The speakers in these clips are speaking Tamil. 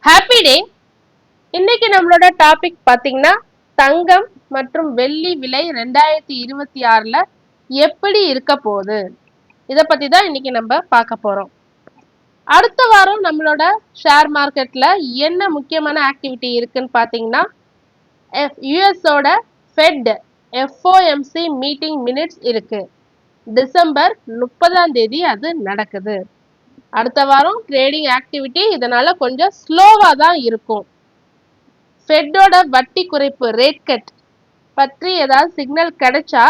Happy day. இன்னைக்கு நம்மளோட டாபிக் பாத்தீங்கன்னா தங்கம் மற்றும் வெள்ளி விலை 2026ல எப்படி இருக்க போகுது இத பத்தி தான் இன்னைக்கு நம்ம பார்க்க போறோம். அடுத்த வாரம் நம்மளோட ஷேர் மார்க்கெட்ல என்ன முக்கியமான ஆக்டிவிட்டி இருக்குன்னு பாத்தீங்கன்னா யுஎஸோட ஃபெட் எஃப்ஓஎம்சி மீட்டிங் மினிட்ஸ் இருக்கு. டிசம்பர் 30ஆம் தேதி அது நடக்குது. அடுத்த வாரம் ட்ரேடிங் ஆக்டிவிட்டி இதனால கொஞ்சம் ஸ்லோவா தான் இருக்கும். ஃபெட்டோட வட்டி குறைப்பு ரேட் கட் பற்றி ஏதாவது சிக்னல் கிடைச்சா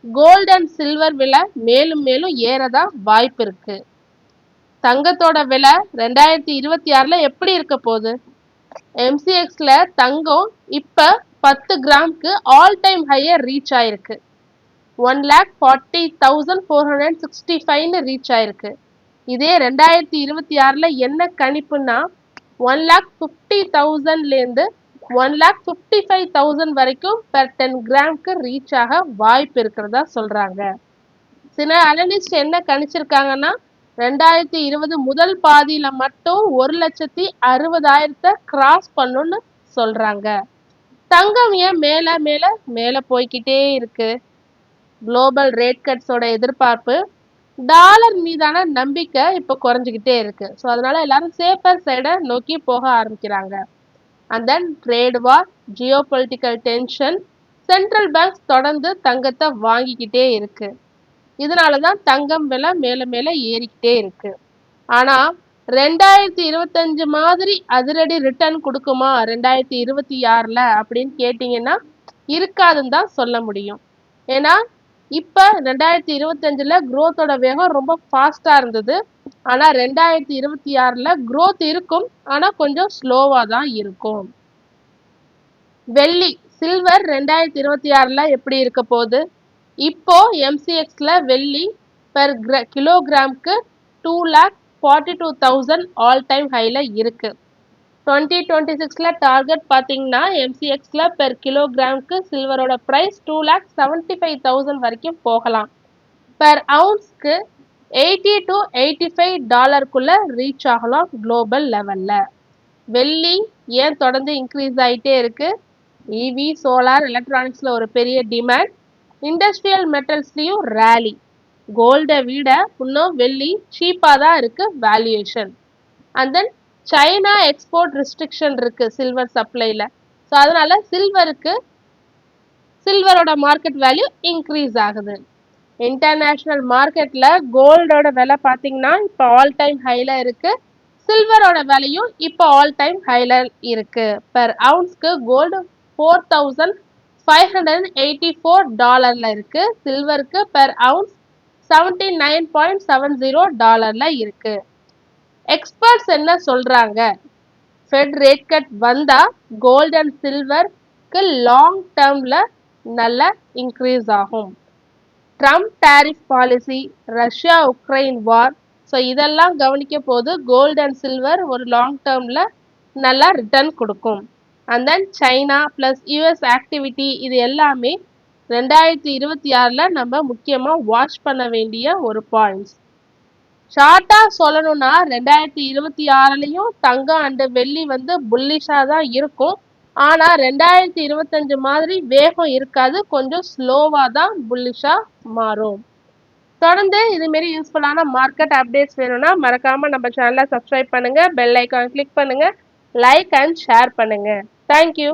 கோல்டு அண்ட் சில்வர் விலை மேலும் மேலும் ஏறதான் வாய்ப்பு இருக்கு. தங்கத்தோட விலை 2026ல எப்படி இருக்க போகுது? எம்சிஎக்ஸ்ல தங்கம் இப்ப 10 கிராமுக்கு ஆல் டைம் ஹையர் ரீச் ஆயிருக்கு. 1,40,465 ரீச் ஆயிருக்கு. இதே 2026ல என்ன கணிப்புன்னா 1,50,000 1,55,000 வரைக்கும் பெர் 10 கிராமுக்கு ரீச் ஆக வாய்ப்பு இருக்கிறதா சொல்றாங்க. சில அனலிஸ்ட் என்ன கணிச்சிருக்காங்கன்னா 2020 முதல் பாதியில மட்டும் 1,60,000 கிராஸ் பண்ணுன்னு சொல்றாங்க. தங்கம் ஏன் மேல மேல மேல போய்கிட்டே இருக்கு? குளோபல் ரேட் கட்ஸோட எதிர்பார்ப்பு, டாலர் மீதான நம்பிக்கை இப்ப குறைஞ்சுக்கிட்டே இருக்கு. ஸோ அதனால எல்லாரும் சேஃபர் சைடை நோக்கி போக ஆரம்பிக்கிறாங்க. And then trade war, Jio political tension, central banks தொடர்ந்து தங்கத்தை வாங்கிக்கிட்டே இருக்கு. இதனாலதான் தங்கம் விலை மேல மேல ஏறிக்கிட்டே இருக்கு. ஆனா 2025 மாதிரி அதிரடி ரிட்டர்ன் கொடுக்குமா 2026ல அப்படின்னு கேட்டீங்கன்னா இருக்காதுன்னு தான் சொல்ல முடியும். ஏன்னா இப்ப 2025ல growthோட வேகம் ரொம்ப ஃபாஸ்டா இருந்தது. ஆனா 2026ல growth இருக்கும், ஆனா கொஞ்சம் ஸ்லோவா தான் இருக்கும். வெள்ளி சில்வர் 2026ல எப்படி இருக்க போகுது? இப்போ எம்சிஎக்ஸ்ல வெள்ளி பெர் கிலோகிராமுக்கு 2,42,000 ஆல் டைம் ஹைல இருக்கு. 2026ல டார்கெட் பாத்தீங்கன்னா எம்சிஎக்ஸ்ல பெர் கிலோகிராமுக்கு சில்வரோட பிரைஸ் 2,75,000 வரைக்கும் போகலாம். பெர் அவுன்ஸ்க்கு $80 to $85 ரீச் ஆகலாம் குளோபல் லெவல்ல. வெள்ளி ஏன் தொடர்ந்து இன்க்ரீஸ் ஆயிட்டே இருக்கு? இவி, சோலார், எலக்ட்ரானிக்ஸ்ல ஒரு பெரிய டிமாண்ட், இண்டஸ்ட்ரியல் மெட்டல்ஸ்லயும் ரேலி. கோல்டை விட இன்னும் வெள்ளி சீப்பா தான் இருக்கு valuation. And then China export restriction இருக்கு சில்வர் சப்ளைல. ஸோ அதனால சில்வரோட மார்க்கெட் வேல்யூ இன்க்ரீஸ் ஆகுது. இன்டர்நேஷனல் மார்க்கெட்ல கோல்டோட விலை பார்த்தீங்கன்னா இப்போ ஆல் டைம் ஹைல இருக்கு. சில்வரோட விலையும் இப்போ ஆல் டைம் ஹைல இருக்கு. பெர் அவுன்ஸ்க்கு கோல்டு $4,584 இருக்கு. சில்வருக்கு பெர் அவுன்ஸ் $79.70 இருக்கு. எக்ஸ்பர்ட்ஸ் என்ன சொல்றாங்க? ஃபெட் ரேட் கட் வந்தா கோல்ட் அண்ட் சில்வருக்கு லாங் டேர்ம்ல நல்ல இன்க்ரீஸ் ஆகும். Trump tariff policy, Russia Ukraine வார், ஸோ இதெல்லாம் கவனிக்க போது கோல்ட் அண்ட் சில்வர் ஒரு லாங் டேர்ம்ல நல்லா ரிட்டர்ன் கொடுக்கும். And then China plus US activity, இது எல்லாமே 2026ல நம்ம முக்கியமா வாட்ச் பண்ண வேண்டிய ஒரு பாயிண்ட்ஸ். ஷார்ட்டா சொல்லணும்னா 2026லயும் தங்கம் அண்ட் வெள்ளி புல்லிஷா தான் இருக்கும். ஆனா 2025 மாதிரி வேகம் இருக்காது, கொஞ்சம் ஸ்லோவா தான் புல்லிஷா மாறும். தொடர்ந்து இது மாரி யூஸ்ஃபுல்லான மார்க்கெட் அப்டேட்ஸ் வேணும்னா மறக்காம நம்ம சேனலை சப்ஸ்கிரைப் பண்ணுங்க, பெல் ஐக்கான் கிளிக் பண்ணுங்க, லைக் அண்ட் ஷேர் பண்ணுங்க. தேங்க்யூ.